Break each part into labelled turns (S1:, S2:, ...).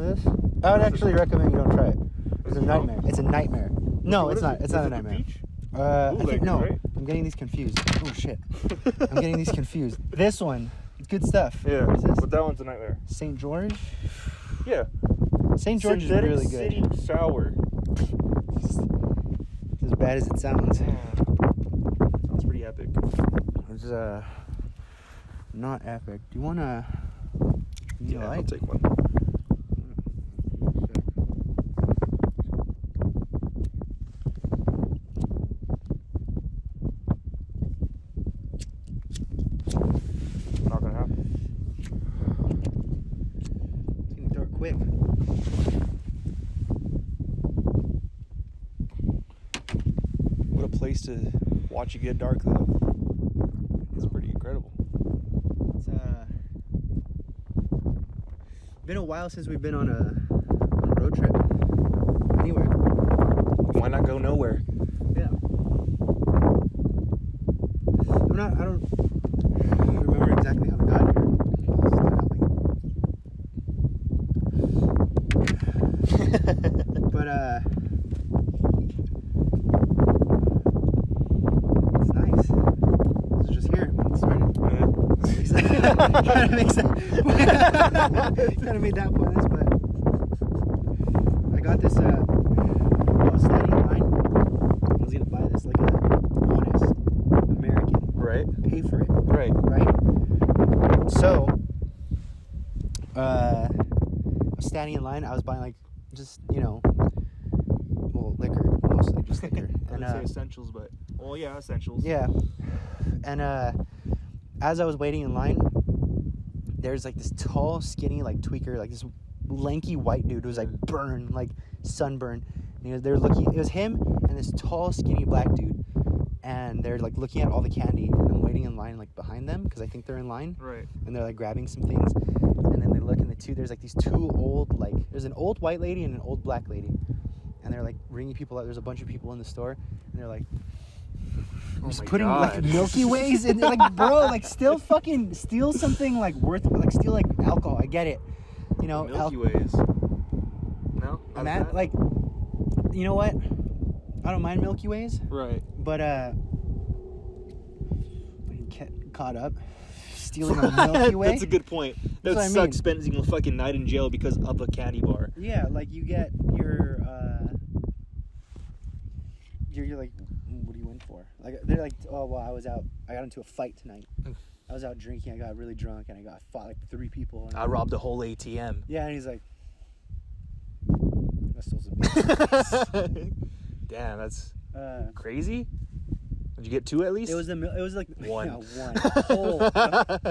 S1: of this? I would actually recommend you don't try it. It's a nightmare. It's a nightmare. No, it's not. It's not a nightmare. I think no. Right? I'm getting these confused. Oh shit. I'm getting these confused. This one, good stuff.
S2: Yeah.
S1: What is this?
S2: But that one's a nightmare.
S1: St. George?
S2: Yeah.
S1: St. George is really good.
S2: City sour.
S1: It's as bad as it sounds.
S2: Sounds pretty epic.
S1: It's not epic. Do you wanna?
S2: Yeah, I'll take one. Not gonna happen.
S1: It's getting dark quick.
S2: What a place to watch it get dark, though. It's pretty incredible.
S1: It's been a while since we've been on a road trip. Anywhere.
S2: Why not go nowhere?
S1: Yeah. I don't remember exactly how we got here. But it's nice. This is just here. It started. Kind of makes sense. Kind of made that pointless, but I got this. I was standing in line. I was gonna buy this like a honest American.
S2: Right.
S1: Pay for it.
S2: Right.
S1: Right. So, I was standing in line. I was buying like just liquor, mostly just liquor.
S2: I didn't say essentials, but yeah, essentials.
S1: Yeah. And as I was waiting in line, there's like this tall, skinny, like tweaker, like this lanky white dude who was like burned, like sunburned. And they were looking. It was him and this tall, skinny black dude, and they're like looking at all the candy. And I'm waiting in line like behind them because I think they're in line.
S2: Right.
S1: And they're like grabbing some things, and then they look in there's like these two old there's an old white lady and an old black lady, and they're like ringing people out. There's a bunch of people in the store, and they're like. Just putting like Milky Ways in, like, bro, like steal something like like steal like alcohol. I get it,
S2: Milky Ways. No,
S1: I'm at like, you know what? I don't mind Milky Ways.
S2: Right.
S1: But I get caught up stealing a Milky Way.
S2: That's a good point. That would suck spending a fucking night in jail because of a candy bar.
S1: Yeah, like you get you're like. What are you in for? Like they're like, oh well, I got into a fight tonight. I was out drinking, I got really drunk, and I fought like 3 people. And
S2: I robbed a whole ATM.
S1: Yeah, and he's like, I stole some.
S2: Damn, that's crazy. Did you get 2 at least?
S1: It was like
S2: 1.
S1: No, 1 whole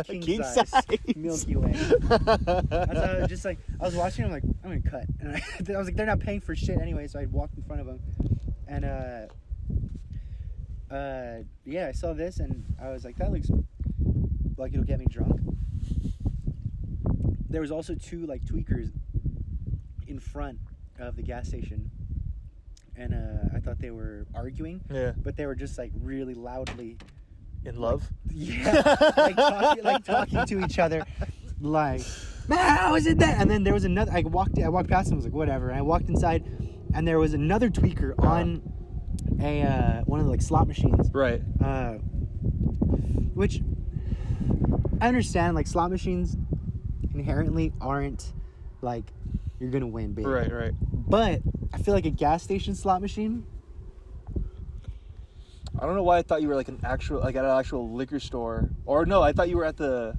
S1: king size Milky Way. I was just like, I was watching. I'm like, I'm gonna cut, and I was like, they're not paying for shit anyway, so I walked in front of them, and yeah, I saw this and I was like, that looks like it'll get me drunk. There was also 2 like tweakers in front of the gas station, and I thought they were arguing.
S2: Yeah.
S1: But they were just like really loudly
S2: in love.
S1: Yeah, like talking to each other, like, man, how is it that? And then there was another. I walked past them. I was like, whatever. And I walked inside, and there was another tweaker on one of the like slot machines.
S2: Right.
S1: Which I understand, like slot machines inherently aren't like you're gonna win big.
S2: Right.
S1: But I feel like a gas station slot machine.
S2: I don't know why I thought you were like at an actual liquor store, or no, I thought you were at the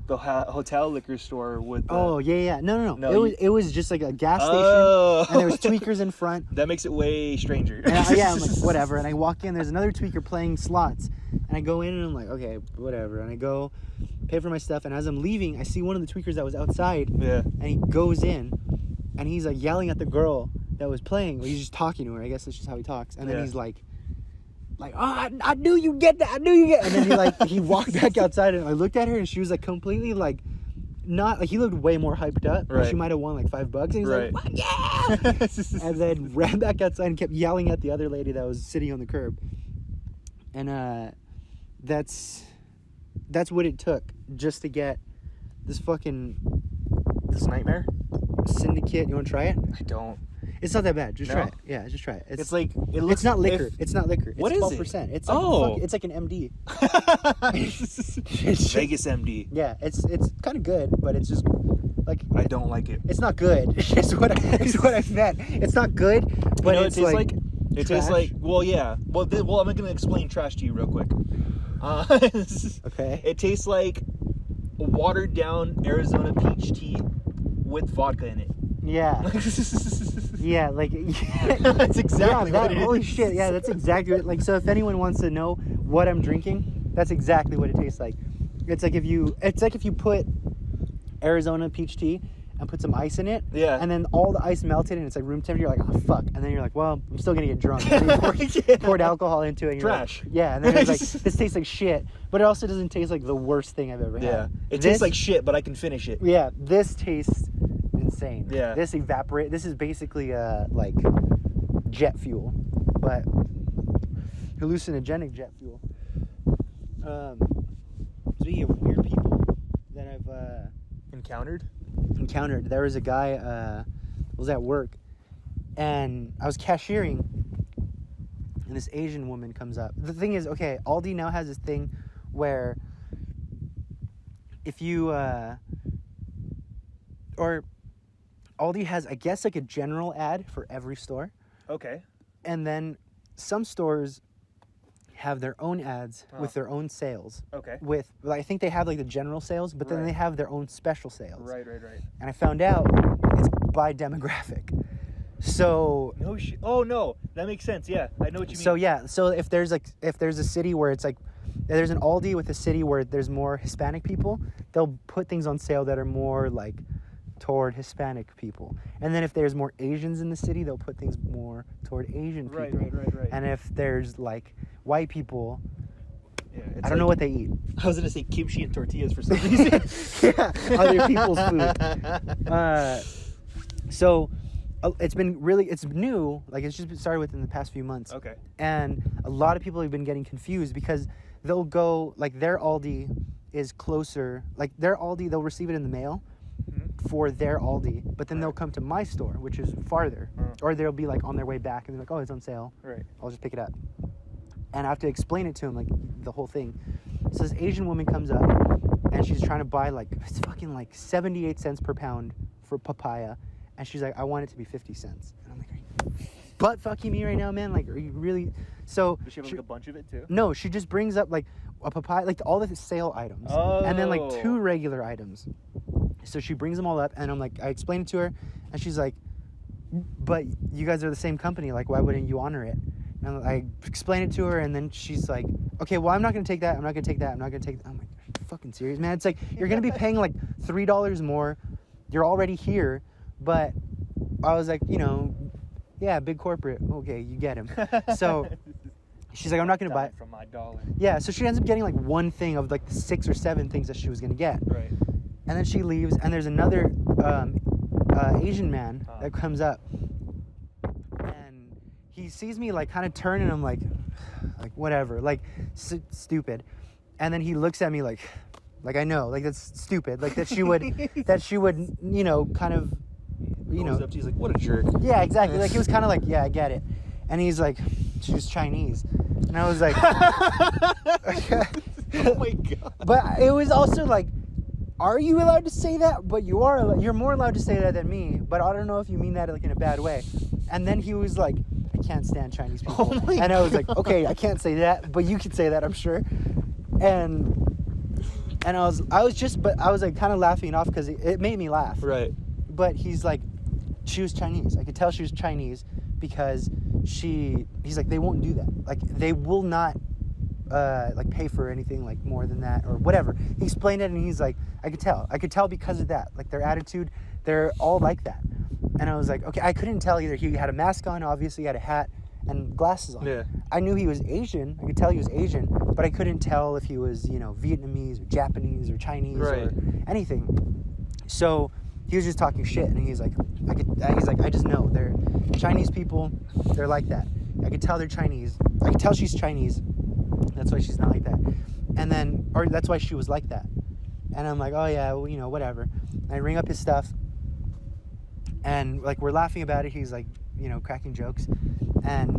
S2: hotel liquor store with.
S1: No. It was just like a gas station, and there was tweakers in front.
S2: That makes it way stranger.
S1: And I'm like, whatever. And I walk in, there's another tweaker playing slots, and I go in and I'm like, okay, whatever. And I go pay for my stuff, and as I'm leaving, I see one of the tweakers that was outside.
S2: Yeah.
S1: And he goes in, and he's like yelling at the girl that was playing. Well, he's just talking to her. I guess that's just how he talks. And then he's like, oh, I knew you'd get that. I knew you get. And then he walked back outside, and I looked at her, and she was like completely like, not like, he looked way more hyped up. Right. She might have won like $5, and he's like, what? Yeah. And then ran back outside and kept yelling at the other lady that was sitting on the curb. And that's what it took just to get this
S2: nightmare
S1: Syndicate. You want to try it?
S2: I don't.
S1: It's not that bad. Just
S2: No?
S1: try it. Yeah, just try it.
S2: It's like it looks.
S1: It's not liquor. It's not liquor. It's
S2: What is it?
S1: 12%. It's like it's like an MD. It's
S2: Vegas MD.
S1: Yeah, it's kind of good, but it's just like
S2: I don't like it.
S1: it's not good. It's what I meant. It's not good, but
S2: You know,
S1: it's like
S2: it tastes like well, yeah. Well, I'm gonna explain trash to you real quick.
S1: okay.
S2: It tastes like watered down Arizona peach tea with vodka in it.
S1: Yeah. Yeah, like
S2: That's exactly what it is.
S1: Holy shit! Yeah, that's exactly what, like. So if anyone wants to know what I'm drinking, that's exactly what it tastes like. It's like if you put Arizona peach tea and put some ice in it.
S2: Yeah.
S1: And then all the ice melted and it's like room temperature. You're like, oh fuck. And then you're like, well, I'm still gonna get drunk. And then you poured alcohol into it. And you're
S2: Trash.
S1: Like, yeah. And then it's like, this tastes like shit, but it also doesn't taste like the worst thing I've ever had.
S2: Yeah. It tastes like shit, but I can finish it.
S1: Yeah. This tastes insane.
S2: Yeah.
S1: This is basically like jet fuel, but hallucinogenic jet fuel. Speaking of weird people that I've encountered, there was a guy was at work, and I was cashiering, and this Asian woman comes up. The thing is, okay, Aldi now has this thing where if you or Aldi has, I guess, like a general ad for every store.
S2: Okay.
S1: And then some stores have their own ads with their own sales.
S2: Okay.
S1: With, I think they have like the general sales, but then
S2: Right.
S1: they have their own special sales.
S2: Right.
S1: And I found out it's by demographic. So
S2: No shit. Oh no, that makes sense. Yeah, I know what you mean.
S1: so yeah, so if there's a city where it's like there's an Aldi with a city where there's more Hispanic people, they'll put things on sale that are more like toward Hispanic people. And then if there's more Asians in the city, they'll put things more toward Asian people.
S2: Right.
S1: And if there's like white people,
S2: Yeah,
S1: I don't know what they eat.
S2: I was gonna say kimchi and tortillas for some reason.
S1: Yeah, other people's food. So it's new, like it's just been started within the past few months.
S2: Okay.
S1: And a lot of people have been getting confused because they'll go, like their Aldi is closer, like their Aldi, they'll receive it in the mail for their Aldi, but then they'll come to my store, which is farther, or they'll be like on their way back and they're like, oh, it's on sale.
S2: Right.
S1: I'll just pick it up. And I have to explain it to him, like the whole thing. So this Asian woman comes up and she's trying to buy it's fucking like 78 cents per pound for papaya. And she's like, I want it to be 50 cents. And I'm like, are you butt fucking me right now, man? Like, are you really? So
S2: Does she have like a bunch of it too?
S1: no, she just brings up like a papaya, like all the sale items, and then like 2 regular items. So she brings them all up, and I'm like, I explain it to her, and she's like, but you guys are the same company, like why wouldn't you honor it? And I explain it to her, and then she's like, okay, well, I'm not gonna take that. I'm not gonna take that. I'm not gonna take that. I'm like, are you fucking serious, man? It's like you're gonna be paying like $3 more. You're already here, but I was like, yeah, big corporate. Okay, you get him. So she's like, I'm not gonna buy it
S2: from my dollar.
S1: Yeah, so she ends up getting like one thing of like the 6 or 7 things that she was gonna get.
S2: Right.
S1: And then she leaves, and there's another Asian man that comes up, and he sees me like kind of turn, and I'm like whatever, like stupid. And then he looks at me like I know, like that's stupid, like that she would kind of
S2: Goes up to you, he's like, what a jerk.
S1: Yeah, exactly. Like he was kind of like, yeah, I get it. And he's like, she's Chinese, and I was like,
S2: Oh my god.
S1: but it was also like, are you allowed to say that? But you're more allowed to say that than me. But I don't know if you mean that like in a bad way. And then he was like, I can't stand Chinese people.
S2: Oh my
S1: and I was like, okay, I can't say that, but you can say that, I'm sure. And I was like kind of laughing it off because it made me laugh.
S2: Right.
S1: But he's like, she was Chinese. I could tell she was Chinese because he's like, they won't do that. Like they will not like pay for anything like more than that or whatever. He explained it, and he's like, I could tell because of that, like their attitude, they're all like that. And I was like, okay, I couldn't tell either. He had a mask on, obviously he had a hat and glasses on.
S2: Yeah.
S1: I knew he was Asian. I could tell he was Asian, but I couldn't tell if he was, Vietnamese or Japanese or Chinese or anything. So he was just talking shit, and he's like, I just know they're Chinese people. They're like that. I could tell they're Chinese. I could tell she's Chinese. That's why she's not like that. And then, or that's why she was like that. And I'm like, oh yeah, well, whatever. And I ring up his stuff, And like we're laughing about it. He's like, cracking jokes, and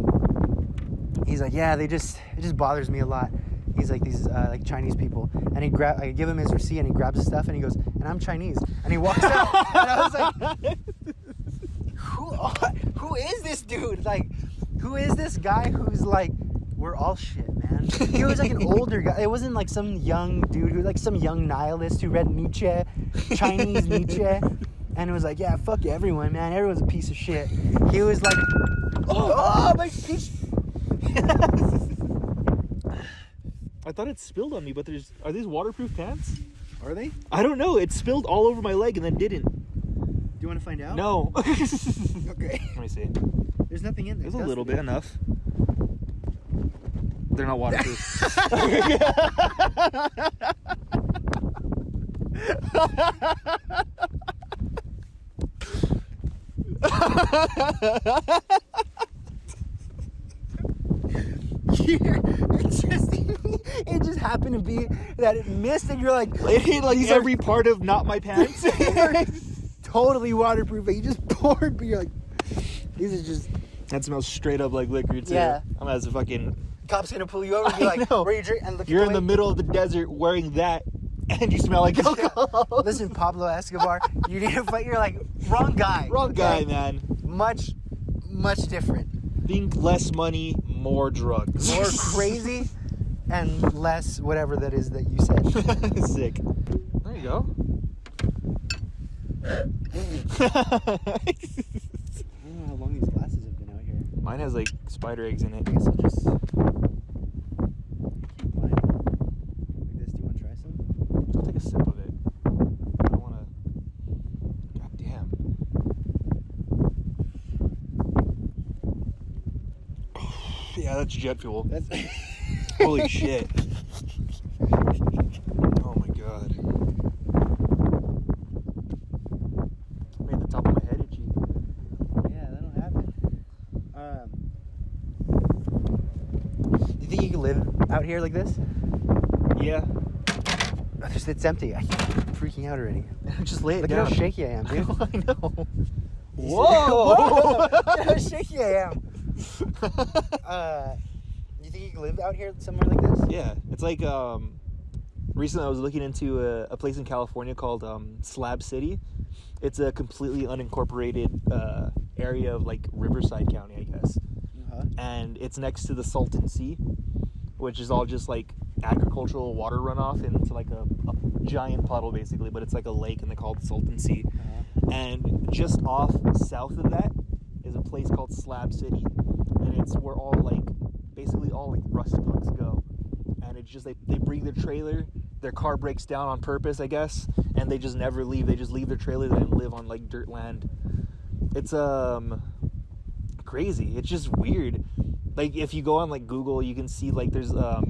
S1: he's like, yeah, it just bothers me a lot. He's like these like Chinese people, and I give him his receipt, and he grabs his stuff, and he goes, and I'm Chinese, and he walks out, and I was like, who is this dude? Like, who is this guy who's like, we're all shit, man. He was like an older guy. It wasn't like some young dude who like some young nihilist who read Nietzsche, Chinese Nietzsche, and it was like, yeah, fuck everyone, man. Everyone's a piece of shit. He was like, oh my peach.
S2: I thought it spilled on me, but are these waterproof pants?
S1: Are they?
S2: I don't know. It spilled all over my leg and then didn't.
S1: Do you want to find out?
S2: No.
S1: Okay.
S2: Let me see.
S1: There's nothing in there.
S2: There's a little bit, enough. They're not waterproof.
S1: It just happened to be that it missed, and you're like,
S2: It hit like every part of not my pants.
S1: totally waterproof. And you just poured, but you're like, these are just.
S2: That smells straight up like liquor too.
S1: Yeah.
S2: I'm as a fucking.
S1: Cop's gonna pull you over and be
S2: I
S1: like,
S2: know.
S1: where you drink? And look.
S2: You're in the middle of the desert wearing that, and you smell like alcohol.
S1: Listen, Pablo Escobar, you need to fight. You're like, wrong guy.
S2: Wrong guy, man.
S1: Much different.
S2: Think less money, more drugs.
S1: More crazy, and less whatever that is that you said.
S2: Sick. There you go.
S1: I don't know how long these glasses have been out here.
S2: Mine has like spider eggs in it.
S1: I guess I'll just keep mine like this. Do you want to try some?
S2: I'll take a sip of it. I don't want to. God damn. Yeah, that's jet fuel.
S1: That's
S2: Holy shit. Oh my god. Made the top of my head itchy.
S1: Yeah, that'll happen. You think you can live out here like this?
S2: Yeah.
S1: It's empty. I'm freaking out already.
S2: Just lay it
S1: Look
S2: down.
S1: at how shaky I am, dude.
S2: I know.
S1: Whoa!
S2: Whoa!
S1: Look at how shaky I am. You think you can live out here somewhere like this?
S2: Yeah, it's like recently I was looking into a place in California called Slab City. It's a completely unincorporated area of like Riverside County, I guess.
S1: Uh-huh.
S2: And it's next to the Salton Sea, which is all just like agricultural water runoff into like a giant puddle basically, but it's like a lake and they call it the Salton Sea.
S1: Uh-huh.
S2: And just off south of that is a place called Slab City, and it's where all like basically all like rust punks go. And it's just they bring their trailer, their car breaks down on purpose, I guess, and they just never leave. They just leave their trailer there and live on like dirt land. It's crazy. It's just weird. Like if you go on like Google, you can see like there's like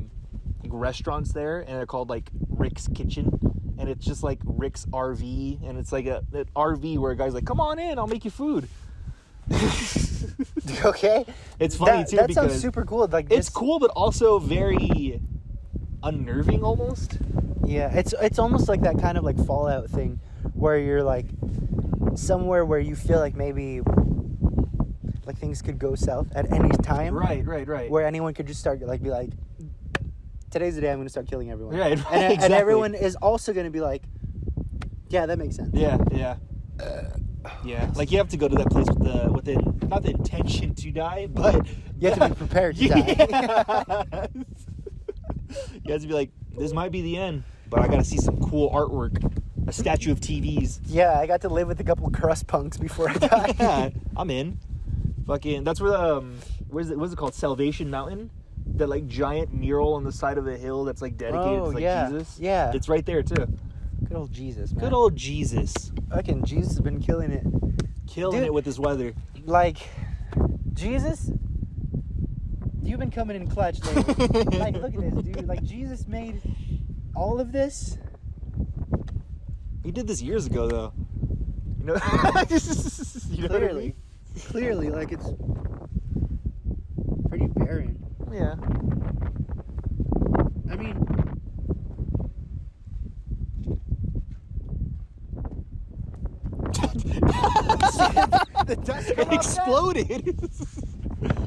S2: restaurants there, and they're called like Rick's Kitchen, and it's just like Rick's RV, and it's like an RV where a guy's like, come on in, I'll make you food.
S1: Okay.
S2: It's funny too
S1: that
S2: because
S1: sounds super cool. Like
S2: it's cool, but also very unnerving almost.
S1: Yeah, it's almost like that kind of like Fallout thing, where you're like somewhere where you feel like maybe like things could go south at any time.
S2: Right.
S1: Where anyone could just start like be like, today's the day I'm going to start killing everyone.
S2: Right,
S1: and
S2: exactly.
S1: everyone is also going to be like, yeah, that makes sense.
S2: Yeah. Yeah, like you have to go to that place with not the intention to die, but
S1: You have to be prepared to die.
S2: You have to be like, this might be the end, but I got to see some cool artwork, a statue of TVs.
S1: Yeah, I got to live with a couple of crust punks before I died.
S2: Yeah, I'm in. Fucking, that's where the what's it called? Salvation Mountain. That like giant mural on the side of a hill that's like dedicated to like Jesus.
S1: Yeah.
S2: It's right there too.
S1: Good old Jesus, man.
S2: Good old Jesus.
S1: Fucking Jesus has been killing it.
S2: Killing it with this weather.
S1: Like, Jesus, you've been coming in clutch lately. Like, look at this, dude. Like, Jesus made all of this.
S2: He did this years ago though. You know, you know what I mean?
S1: Clearly, like, it's pretty barren.
S2: Yeah.
S1: I mean, the dust come
S2: It exploded.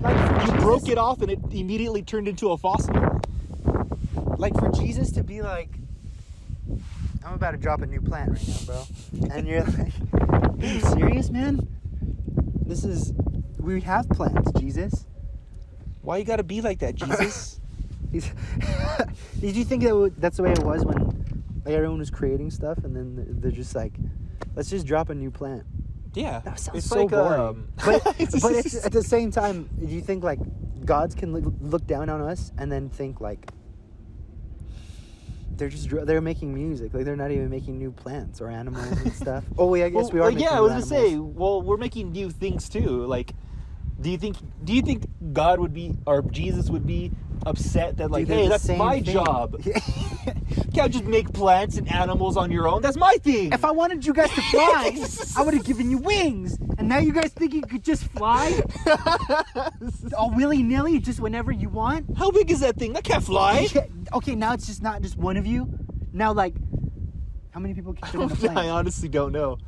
S1: Like
S2: You broke it off and it immediately turned into a fossil.
S1: Like for Jesus to be like, I'm about to drop a new plant right now, bro. And you're like, are you serious, man? We have plants, Jesus.
S2: Why you gotta be like that, Jesus?
S1: Did you think that's the way it was when like everyone was creating stuff and then they're just like, let's just drop a new plant?
S2: Yeah.
S1: That sounds
S2: it's
S1: so
S2: like,
S1: boring. But it's, at the same time, do you think like gods can look down on us and then think like they're making music, like they're not even making new plants or animals and stuff? Oh, I guess we are. Making
S2: yeah, I
S1: new
S2: was
S1: animals.
S2: gonna say. Well, we're making new things too. Like, do you think God would be or Jesus would be upset that like,
S1: Dude,
S2: hey,
S1: the
S2: that's
S1: same
S2: my
S1: thing.
S2: job. Can't just make plants and animals on your own. That's my thing.
S1: If I wanted you guys to fly, I would have given you wings. And now you guys think you could just fly? All willy-nilly, just whenever you want?
S2: How big is that thing? That can't fly.
S1: Okay, now it's just not just one of you. Now, like, how many people can fit in a plane?
S2: I honestly don't know.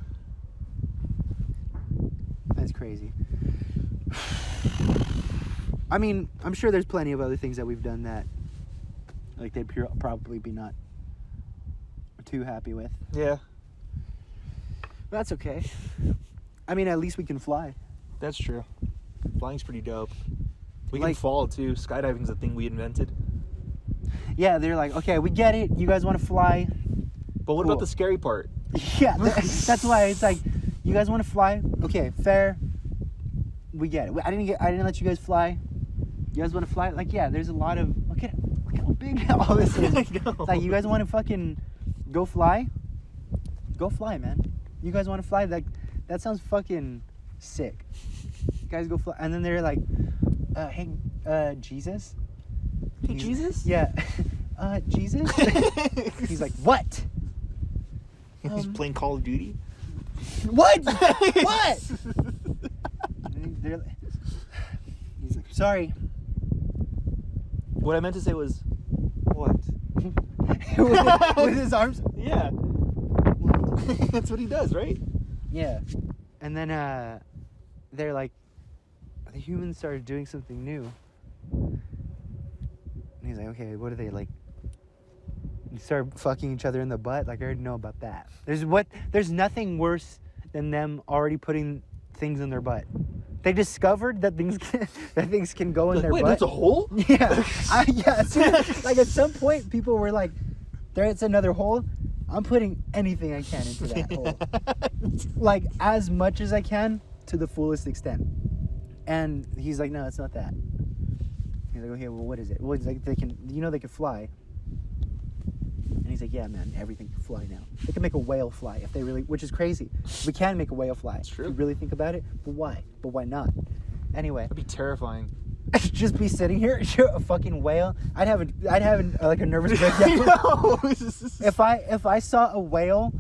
S1: That's crazy. I mean, I'm sure there's plenty of other things that we've done that, like, they'd probably be not too happy with.
S2: Yeah.
S1: But that's okay. I mean, at least we can fly.
S2: That's true. Flying's pretty dope. We can
S1: Like-
S2: fall too. Skydiving's a thing we invented.
S1: Yeah, they're like, okay, we get it. You guys want to fly?
S2: But what
S1: Cool.
S2: about the scary part?
S1: Yeah, that's why it's like, you guys want to fly? Okay, fair. We get it. I didn't let you guys fly. You guys want to fly? Like, yeah, there's a lot of, look how big all this is.
S2: I know.
S1: It's like, you guys want to fucking go fly? Go fly, man. You guys want to fly? Like, that sounds fucking sick. You guys go fly. And then they're like, hey, Jesus?
S2: Hey, Jesus?
S1: Yeah. Jesus? He's like, what?
S2: He's playing Call of Duty.
S1: What? What? He's like, sorry.
S2: What I meant to say was, what?
S1: with his arms.
S2: Yeah. That's what he does, right?
S1: Yeah. And then they're like, the humans started doing something new. And he's like, okay, what are they like? You start fucking each other in the butt. Like, I already know about that. There's nothing worse than them already putting things in their butt. They discovered that things can go in
S2: Like,
S1: their
S2: wait,
S1: butt.
S2: that's a hole?
S1: Yeah. Like at some point, people were like, "There's another hole. I'm putting anything I can into that hole, like as much as I can to the fullest extent." And he's like, "No, it's not that." He's like, "Okay, well, what is it?" Well, it's like they can fly. And he's like, "Yeah, man, everything can fly now. They can make a whale fly if they really," which is crazy. We can make a whale fly.
S2: That's true.
S1: If you really think about it, but why? But why not? Anyway.
S2: That'd be terrifying.
S1: Just be sitting here, a fucking whale. I'd have like a nervous breakdown.
S2: No.
S1: If I saw a whale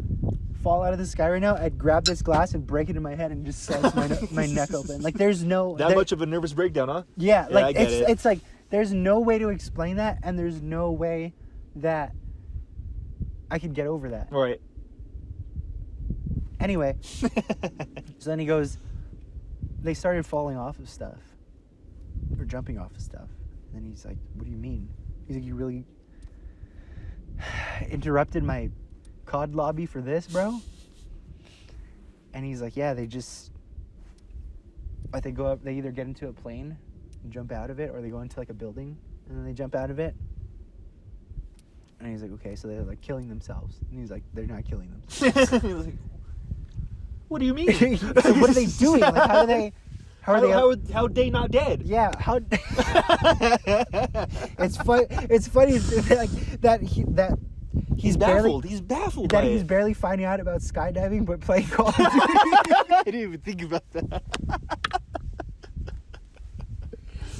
S1: fall out of the sky right now, I'd grab this glass and break it in my head and just slice my neck open. Like there's no
S2: much of a nervous breakdown, huh?
S1: Yeah,
S2: Yeah,
S1: like
S2: I get it.
S1: it's like there's no way to explain that, and there's no way that I could get over that.
S2: All right.
S1: Anyway, so then he goes, they started falling off of stuff. Or jumping off of stuff. And then he's like, what do you mean? He's like, you really interrupted my COD lobby for this, bro? And he's like, yeah, they go up, they either get into a plane and jump out of it, or they go into like a building and then they jump out of it. And he's like, okay, so they're like killing themselves. And he's like, they're not killing themselves.
S2: Like, what do you mean?
S1: So what are they doing? Like, how are they
S2: how they not dead?
S1: Yeah, how? It's funny like that he's
S2: baffled.
S1: Barely,
S2: he's baffled.
S1: that
S2: by
S1: he's
S2: it.
S1: barely finding out about skydiving, but playing Call of Duty.
S2: I didn't even think about that.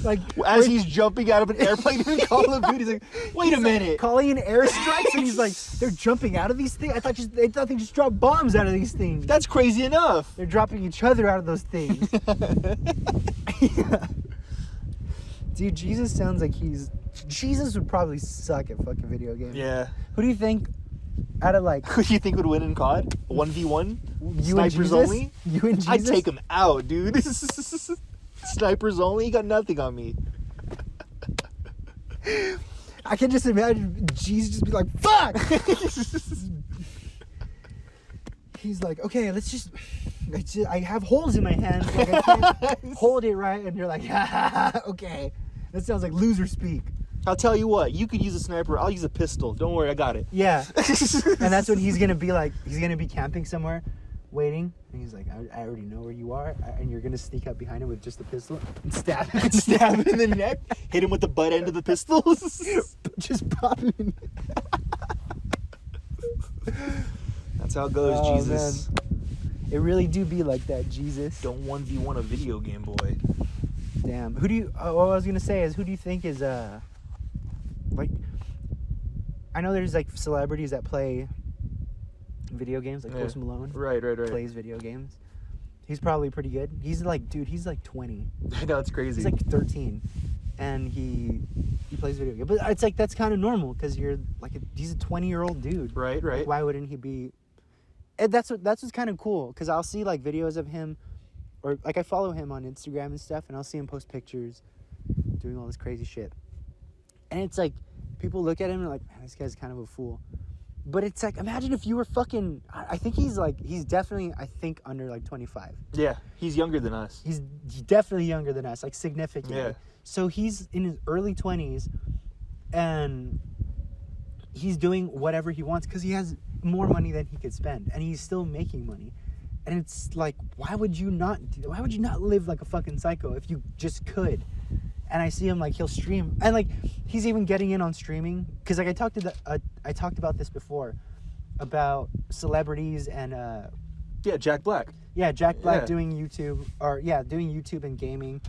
S1: Like
S2: As he's jumping out of an airplane in Call of Duty, he's like, wait a minute.
S1: calling in airstrikes, and he's like, they're jumping out of these things. They thought they just dropped bombs out of these things.
S2: That's crazy enough.
S1: They're dropping each other out of those things. Yeah. Dude, Jesus sounds like Jesus would probably suck at fucking video games.
S2: Yeah.
S1: Who do you think out of like
S2: Who do you think would win in COD? 1v1?
S1: you and
S2: Snipers
S1: Jesus?
S2: only?
S1: You and Jesus?
S2: I'd take him out, dude. Snipers only? He got nothing on me.
S1: I can just imagine Jesus just be like, fuck! He's like, okay, let's just, I have holes in my hands. Like, I can't hold it right. And you're like, okay. That sounds like loser speak.
S2: I'll tell you what, you could use a sniper. I'll use a pistol. Don't worry, I got it.
S1: Yeah. And that's when he's going to be like, he's going to be camping somewhere, waiting. And he's like, I already know where you are. And you're going to sneak up behind him with just a pistol and stab him.
S2: Stab him in the neck. Hit him with the butt end of the pistol.
S1: Just pop him in.
S2: That's how it goes,
S1: Oh,
S2: Jesus.
S1: man. It really do be like that, Jesus.
S2: Don't 1v1 a video game, boy.
S1: Damn. Who do you, what I was going to say is, who do you think is, like, I know there's, like, celebrities that play video games, like Post Malone.
S2: Right.
S1: Plays video games. He's probably pretty good. He's like, dude, he's like 20.
S2: I know, it's crazy.
S1: He's like 13. And he plays video games. But it's like, that's kind of normal, because you're, like, he's a 20-year-old dude.
S2: Right.
S1: Like, why wouldn't he be... And that's what's kind of cool, because I'll see like videos of him, or like I follow him on Instagram and stuff, and I'll see him post pictures doing all this crazy shit. And it's like, people look at him and are like, man, this guy's kind of a fool. But it's like, imagine if you were fucking, I think he's definitely, I think, under like 25.
S2: Yeah, he's younger than us.
S1: He's definitely younger than us, like significantly.
S2: Yeah.
S1: So he's in his early 20s, and he's doing whatever he wants because he has more money than he could spend, and he's still making money. And it's like, why would you not live like a fucking psycho if you just could? And I see him, like, he'll stream, and like he's even getting in on streaming, because like I talked about this before, about celebrities and
S2: Jack Black.
S1: Jack Black
S2: Yeah.
S1: doing YouTube and gaming,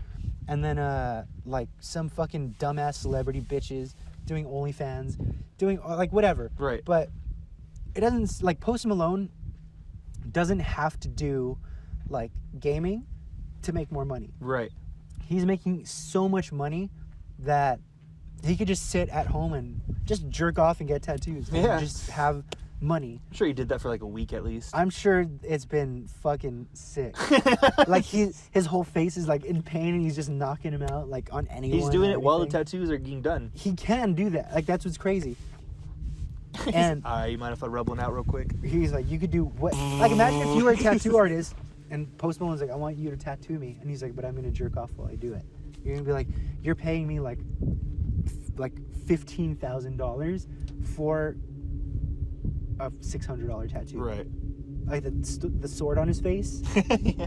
S1: and then like some fucking dumbass celebrity bitches doing OnlyFans, doing like whatever.
S2: Right.
S1: But it doesn't, like, Post Malone doesn't have to do like gaming to make more money.
S2: Right.
S1: He's making so much money that he could just sit at home and just jerk off and get tattoos.
S2: Yeah.
S1: And just have money.
S2: I'm sure he did that for like a week at least.
S1: I'm sure it's been fucking sick. Like his whole face is like in pain, and he's just knocking him out like on anyone.
S2: He's doing it while the
S1: anything.
S2: tattoos are getting done.
S1: He can do that. Like, that's what's crazy. And
S2: you mind if I rub one out real quick?
S1: he's like, you could do what? Like, imagine if you were a tattoo artist and Post Malone's like, I want you to tattoo me, and he's like, but I'm gonna jerk off while I do it. You're gonna be like, you're paying me like $15,000 for a $600 tattoo.
S2: Right.
S1: Like the sword on his face.
S2: Yeah.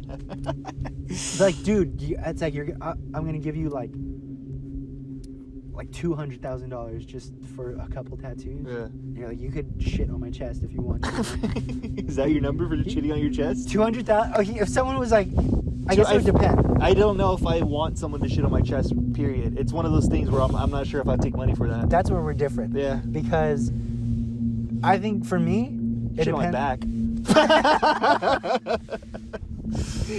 S1: It's like, dude, it's like I'm gonna give you like $200,000 just for a couple tattoos.
S2: Yeah.
S1: And you're like, you could shit on my chest if you want to.
S2: Is that your number for shitting on your chest?
S1: 200,000. Oh, if someone was like, I guess it would depend.
S2: I don't know if I want someone to shit on my chest. Period. It's one of those things where I'm not sure if I'd take money for that.
S1: That's where we're different.
S2: Yeah.
S1: Because I think for me, it
S2: Shit on my
S1: depends.
S2: back.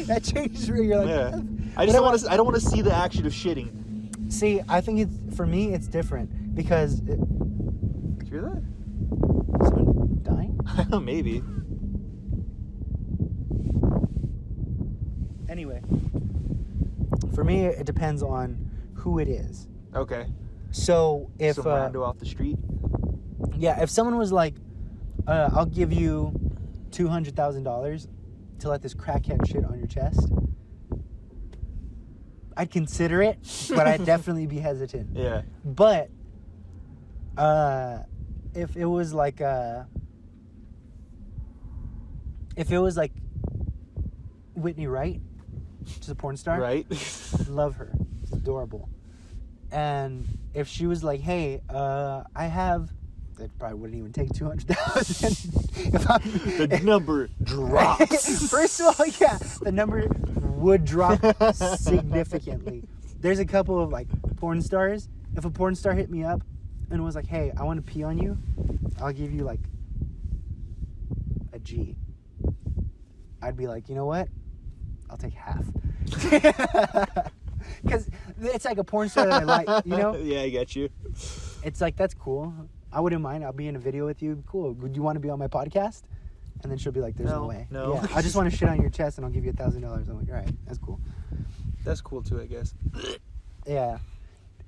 S1: That changes where you're like.
S2: Yeah. I just don't want to. I don't want to see the action of shitting.
S1: See, I think for me it's different because.
S2: Hear that?
S1: Someone dying?
S2: Maybe.
S1: Anyway, for me it depends on who it is.
S2: Okay.
S1: So if
S2: Some rando off the street.
S1: if someone was like, I'll give you $200,000 to let this crackhead shit on your chest, I'd consider it, but I'd definitely be hesitant.
S2: Yeah.
S1: But if it was like Whitney Wright, she's a porn star,
S2: Right.
S1: love her, she's adorable. And if she was like, hey, I have, that probably wouldn't even take 200,000.
S2: The number drops.
S1: First of all, yeah, the number would drop significantly. There's a couple of like porn stars. If a porn star hit me up and was like, hey, I want to pee on you, I'll give you like a G. I'd be like, you know what? I'll take half. Because it's like a porn star that I like, you know?
S2: Yeah, I get you.
S1: It's like, that's cool. I wouldn't mind. I'll be in a video with you. Cool. Would you want to be on my podcast? And then she'll be like, there's no way.
S2: No.
S1: Yeah, I just want to shit on your chest and I'll give you $1,000. I'm like, all right, that's cool.
S2: That's cool too, I guess.
S1: Yeah.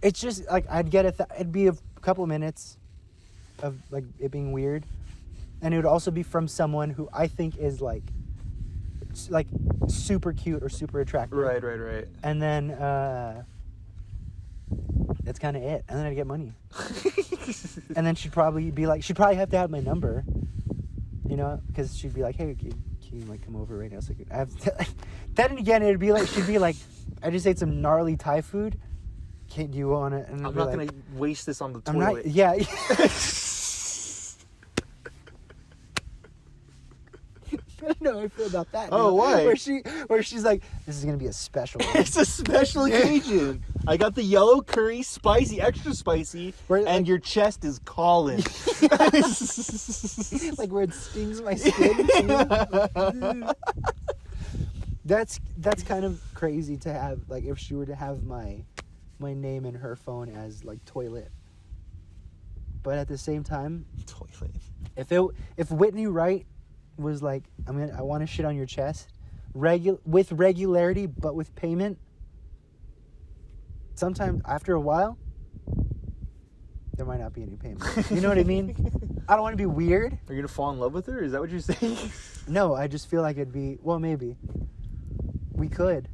S1: It's just like I'd get it'd be a couple of minutes of like it being weird. And it would also be from someone who I think is like super cute or super attractive.
S2: Right.
S1: And then that's kind of it. And then I'd get money. And then she'd probably have to have my number, you know, because she'd be like, hey, can you like come over right now? So I have to, then again, it'd be like, she'd be like, I just ate some gnarly Thai food. Do you want it? And
S2: I'm not going to waste this on the toilet.
S1: I'm not, yeah. I don't know how I feel about that.
S2: Oh, why?
S1: Where she's like, this is gonna be a special one.
S2: It's a special occasion. I got the yellow curry, spicy, extra spicy, and your chest is calling.
S1: Like where it stings my skin. That's kind of crazy to have. Like if she were to have my name in her phone as like toilet. But at the same time,
S2: toilet.
S1: If Whitney Wright was like, I want to shit on your chest, with regularity, but with payment. Sometimes after a while, there might not be any payment. You know what I mean? I don't want to be weird.
S2: Are you gonna fall in love with her? Is that what you're saying?
S1: No, I just feel like it'd be. Well, maybe we could.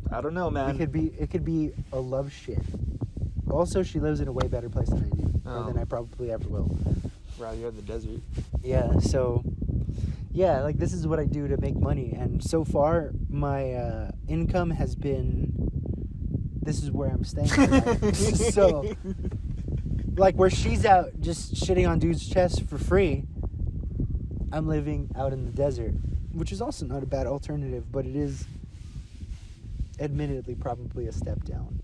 S2: I don't know, man.
S1: It could be a love shit. Also, she lives in a way better place than I do, or than I probably ever will.
S2: Wow, you're in the desert.
S1: Yeah. So. Yeah, like this is what I do to make money, and so far my income has been. This is where I'm staying tonight. So, like where she's out just shitting on dudes' chests for free, I'm living out in the desert, which is also not a bad alternative, but it is, admittedly, probably a step down.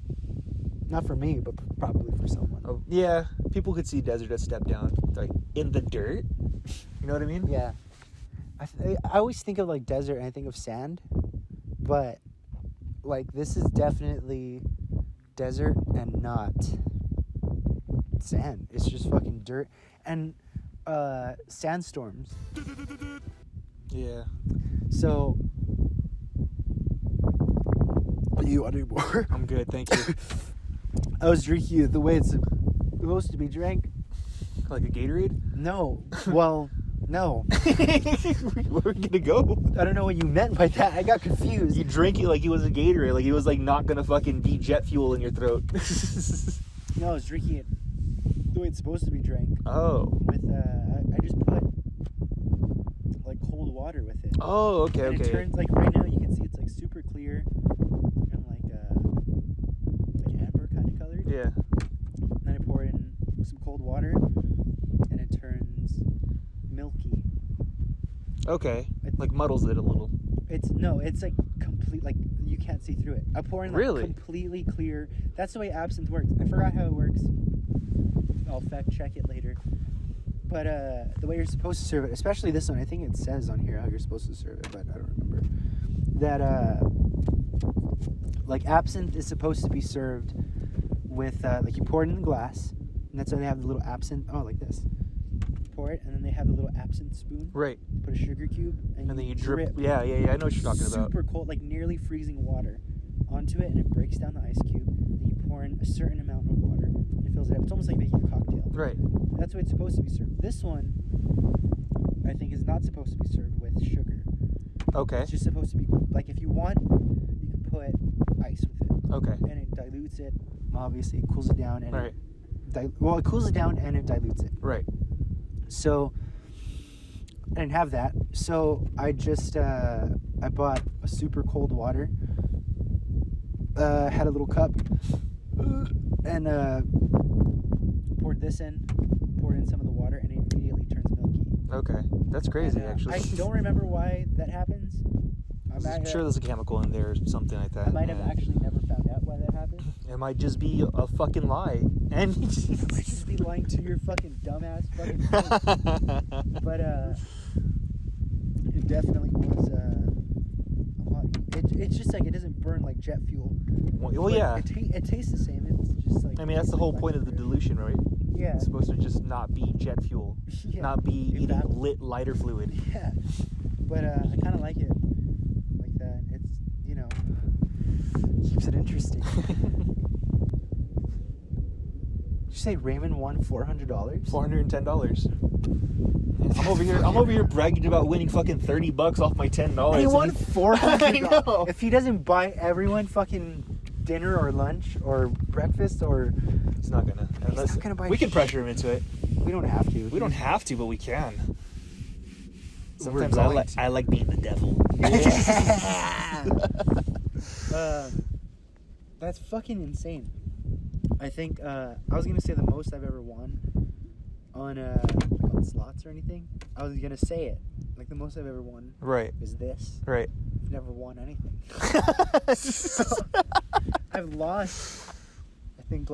S1: Not for me, but probably for someone.
S2: Oh, yeah, people could see desert as step down, like in the dirt. You know what I mean?
S1: Yeah. I always think of like desert and I think of sand, but like this is definitely desert and not sand. It's just fucking dirt and sandstorms.
S2: Yeah.
S1: So you want any more?
S2: I'm good, thank you.
S1: I was drinking it the way it's supposed to be drank.
S2: Like a Gatorade?
S1: No. Well, no.
S2: Where are we gonna go?
S1: I don't know what you meant by that. I got confused.
S2: You drink it like it was a Gatorade, like it was like not gonna fucking be jet fuel in your throat.
S1: No, I was drinking it the way it's supposed to be drank.
S2: Oh.
S1: With I just put like cold water with it.
S2: Oh, okay,
S1: and
S2: okay.
S1: It turns like right now you can see it's like super clear and like amber kind of colored.
S2: Yeah.
S1: Then I pour in some cold water and it turns milky.
S2: Okay. Like muddles it a little.
S1: It's like complete, like you can't see through it. I pour in like
S2: Really?
S1: completely clear. That's the way absinthe works. I forgot how it works. I'll fact check it later. But the way you're supposed to serve it, especially this one, I think it says on here how you're supposed to serve it, but I don't remember. That like absinthe is supposed to be served with like you pour it in a glass, and that's why they have the little absinthe. Oh, like this. Pour it, and then they have the little absinthe spoon.
S2: Right.
S1: Put a sugar cube, and
S2: then you drip. Yeah, I know what you're talking about.
S1: Super cold, like nearly freezing water onto it, and it breaks down the ice cube. Then you pour in a certain amount of water, and it fills it up. It's almost like making a cocktail.
S2: Right.
S1: That's the way it's supposed to be served. This one, I think, is not supposed to be served with sugar.
S2: Okay.
S1: It's just supposed to be, like, if you want, you can put ice with it.
S2: Okay.
S1: And it dilutes it. Obviously, it cools it down. And
S2: right.
S1: It cools it down and it dilutes it.
S2: Right.
S1: So, I didn't have that. So, I just, I bought a super cold water. Had a little cup. And, poured this in. Poured in some of the water and it immediately turns milky.
S2: Okay. That's crazy,
S1: And,
S2: actually.
S1: I don't remember why that happens.
S2: I'm sure there's a chemical in there or something like that.
S1: I might have actually never found out why that happened.
S2: It might just be a fucking lie. And
S1: You might just be lying to your fucking dumbass fucking face. But it definitely was a lot. It's just like it doesn't burn like jet fuel.
S2: Well,
S1: But
S2: yeah.
S1: It tastes the same. It's just like.
S2: I mean, that's the whole point of the dilution, right?
S1: Yeah.
S2: It's supposed to just not be jet fuel,
S1: Yeah.
S2: not be eating
S1: Evap-
S2: lit lighter fluid.
S1: Yeah. But I kind of like it like that. It's, you know, keeps it interesting. Did you say Raymond won $400?
S2: $410. I'm over here bragging about winning fucking $30 off my $10.
S1: He won $400.
S2: I know.
S1: If he doesn't buy everyone fucking dinner or lunch or breakfast or...
S2: He's not gonna.
S1: not gonna buy
S2: We can
S1: shit.
S2: pressure him into it.
S1: We don't have to.
S2: We don't have to, but we can.
S1: We're
S2: Sometimes
S1: going
S2: I like being the devil.
S1: Yeah. That's fucking insane. I think I was gonna say the most I've ever won on slots or anything. I was gonna say it like the most I've ever won
S2: Right.
S1: is this.
S2: Right.
S1: I've never won anything. I've lost. I think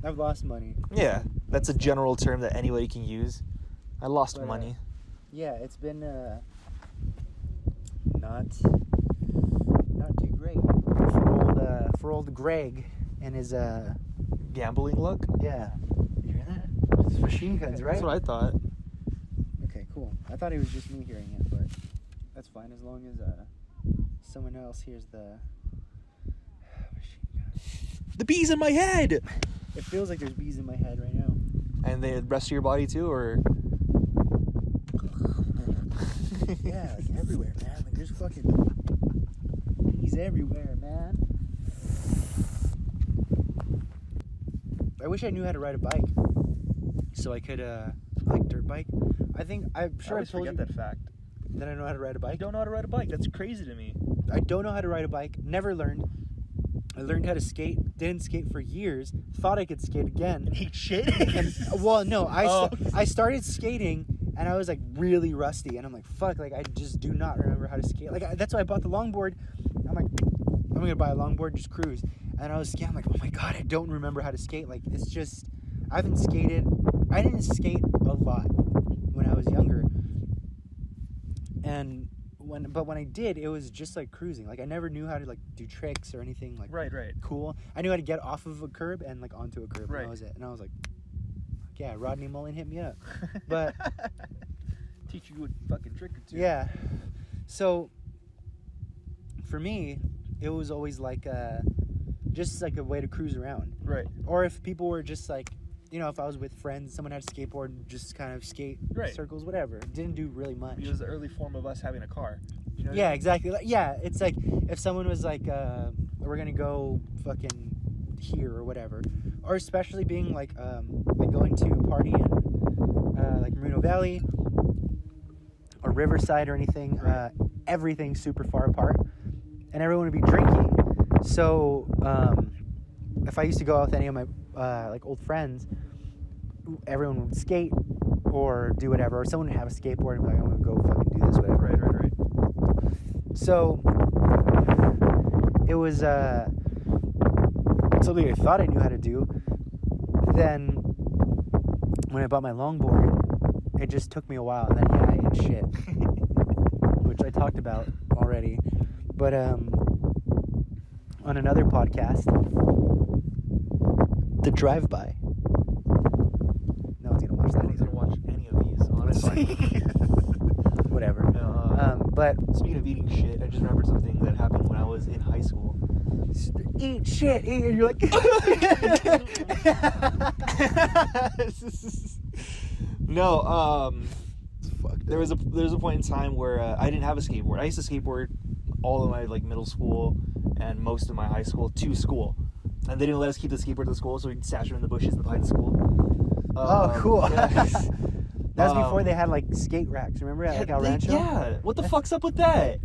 S1: I've lost money.
S2: Yeah, that's a general term that anybody can use. I lost
S1: But,
S2: money.
S1: Yeah, it's been not too great for old Greg and his
S2: Gambling luck?
S1: yeah. You hear that? It's machine guns, right?
S2: That's what I thought.
S1: Okay, cool. I thought it was just me hearing it, but that's fine as long as someone else hears the machine gun.
S2: The bees in my head!
S1: It feels like there's bees in my head right now.
S2: And the rest of your body too, or?
S1: Yeah, like everywhere, man. Like there's fucking bees everywhere, man. I wish I knew how to ride a bike, so I could like dirt bike. I'm sure I told you
S2: that fact.
S1: that I know how to ride a
S2: I
S1: bike.
S2: don't know how to ride a bike. That's crazy to me.
S1: I don't know how to ride a bike. Never learned. I learned how to skate. Didn't skate for years. Thought I could skate again.
S2: Eat shit?
S1: And well, no,
S2: Oh.
S1: I started skating and I was like really rusty, and I'm like, fuck, like I just do not remember how to skate. Like that's why I bought the longboard. I'm like, I'm gonna buy a longboard, just cruise. And I was skating. I'm like, oh my god, I don't remember how to skate. Like it's just, I haven't skated. I didn't skate a lot when I was younger. And when I did, it was just like cruising. Like I never knew how to like do tricks or anything like
S2: Right.
S1: cool. I knew how to get off of a curb and like onto a curb. And
S2: Right.
S1: that was it. And I was like, fuck yeah, Rodney Mullen hit me up. But
S2: teach you a fucking trick or two.
S1: yeah, so for me, it was always like just like a way to cruise around.
S2: Right.
S1: Or if people were just like, you know, if I was with friends, someone had a skateboard and just kind of skate
S2: Right.
S1: circles, whatever. Didn't do really much.
S2: It was the early form of us having a car. You know what I
S1: Yeah,
S2: mean?
S1: exactly. Yeah, it's like if someone was like, we're gonna go fucking here or whatever, or especially being like going to a party in like Merino Valley or Riverside or anything.
S2: Right.
S1: Everything's super far apart, and everyone would be drinking. So if I used to go out with any of my like old friends, everyone would skate or do whatever, or someone would have a skateboard and be like, I'm gonna go fucking do this, whatever.
S2: Right.
S1: So it was something I thought I knew how to do. Then when I bought my longboard, it just took me a while, and then I ate shit, which I talked about already. But on another podcast, the drive-by. No one's gonna watch that
S2: I
S1: either.
S2: didn't watch any of these, honestly.
S1: Whatever. But
S2: Speaking of eating shit, I just remembered something that happened when I was in high school.
S1: eat shit, and you're like,
S2: No,
S1: fucked
S2: there
S1: up.
S2: was a point in time where I didn't have a skateboard. I used to skateboard all of my like middle school and most of my high school to school, and they didn't let us keep the skateboard to school, so we'd stash them in the bushes behind the school.
S1: Oh, cool.
S2: Yeah.
S1: That was before they had like skate racks. Remember at like El Rancho?
S2: Yeah. What the fuck's up with that?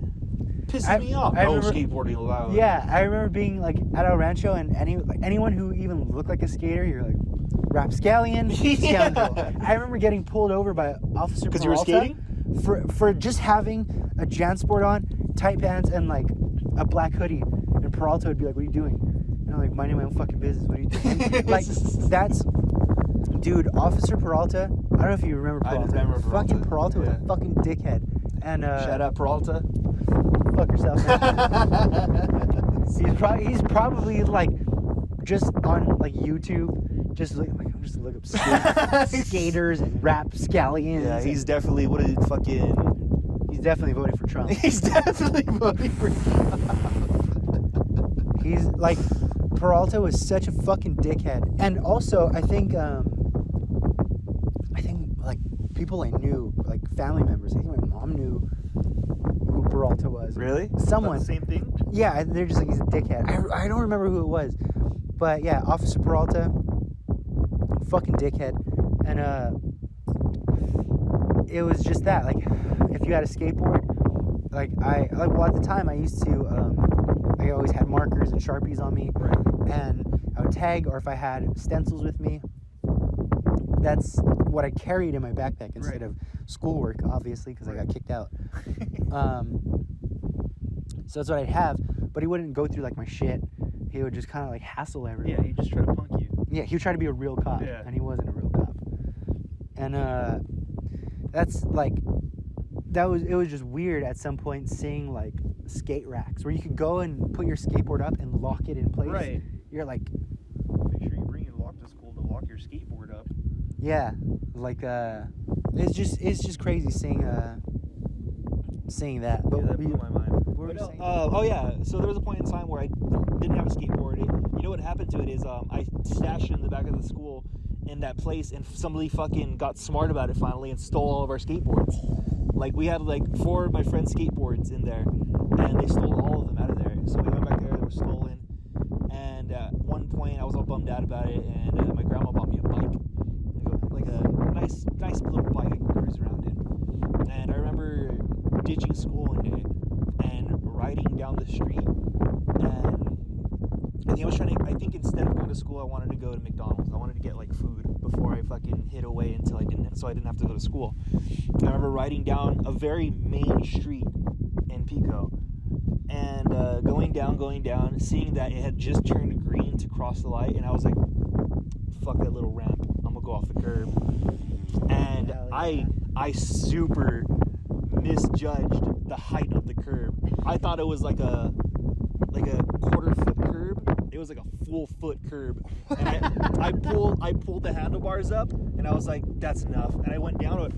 S2: Pisses me off.
S1: I
S2: No
S1: remember-
S2: skateboarding allowed.
S1: Yeah, I remember being like at El Rancho, and anyone who even looked like a skater, you're like, rapscallion,
S2: Yeah.
S1: scoundrel. I remember getting pulled over by Officer
S2: Because you were
S1: Peralta
S2: skating?
S1: for just having a JanSport on, tight pants, and like a black hoodie. And Peralta would be like, "What are you doing?" And I'm like, "Minding my own fucking business. What are you doing?" Like that's, dude. Officer Peralta. I don't know if you remember
S2: I
S1: Peralta.
S2: remember Peralta,
S1: Fucking Peralta was
S2: yeah.
S1: a fucking dickhead. And
S2: Shout out Peralta.
S1: fuck yourself. He's probably like just on like YouTube, just like I'm just to look up skaters and rapscallions.
S2: Yeah, he's definitely
S1: He's definitely voting for Trump.
S2: He's definitely voting for Trump.
S1: He's like, Peralta was such a fucking dickhead. And also, I think like people I knew, like family members, I think my mom knew who Peralta was.
S2: Really?
S1: Someone.
S2: Not the same thing?
S1: Yeah, they're just like, he's a dickhead. I don't remember who it was. But yeah, Officer Peralta, fucking dickhead. And it was just that, like, if you had a skateboard, well, at the time I used to, I always had markers and Sharpies on me,
S2: Right.
S1: and I would tag, or if I had stencils with me, that's what I carried in my backpack instead of schoolwork, obviously, because I got kicked out. So that's what I'd have, but he wouldn't go through, like, my shit. He would just kind of, like, hassle everyone.
S2: Yeah, he just tried to punk you.
S1: Yeah, he would try to be a real cop, and he wasn't a real cop. And that's like, it was just weird at some point seeing like skate racks where you could go and put your skateboard up and lock it in place.
S2: Right.
S1: You're like,
S2: make sure you bring your lock to school to lock your skateboard up.
S1: yeah, like it's just crazy seeing that. But
S2: yeah, that blew my mind. Oh yeah, so there was a point in time where I didn't have a skateboard. You know what happened to it is I stashed it in the back of the school in that place, and somebody fucking got smart about it finally and stole all of our skateboards. Like, we had like 4 of my friends' skateboards in there, and they stole all of them out of there. So we went back there, they were stolen, and at one point I was all bummed out about it, and my grandma bought me a bike, like a nice little bike I could cruise around in. And I remember ditching school one day and riding down the street, and I think instead of going to school, I wanted to go to McDonald's. I wanted to get like food before I fucking hid away so I didn't have to go to school. And I remember riding down a very main street in Pico, and going down, seeing that it had just turned green to cross the light, and I was like, fuck that little ramp, I'm gonna go off the curb. And I super misjudged the height of the curb. I thought it was like a quarter-foot curb. It was like a full-foot curb. And I pulled the handlebars up, and I was like, that's enough. And I went down to it,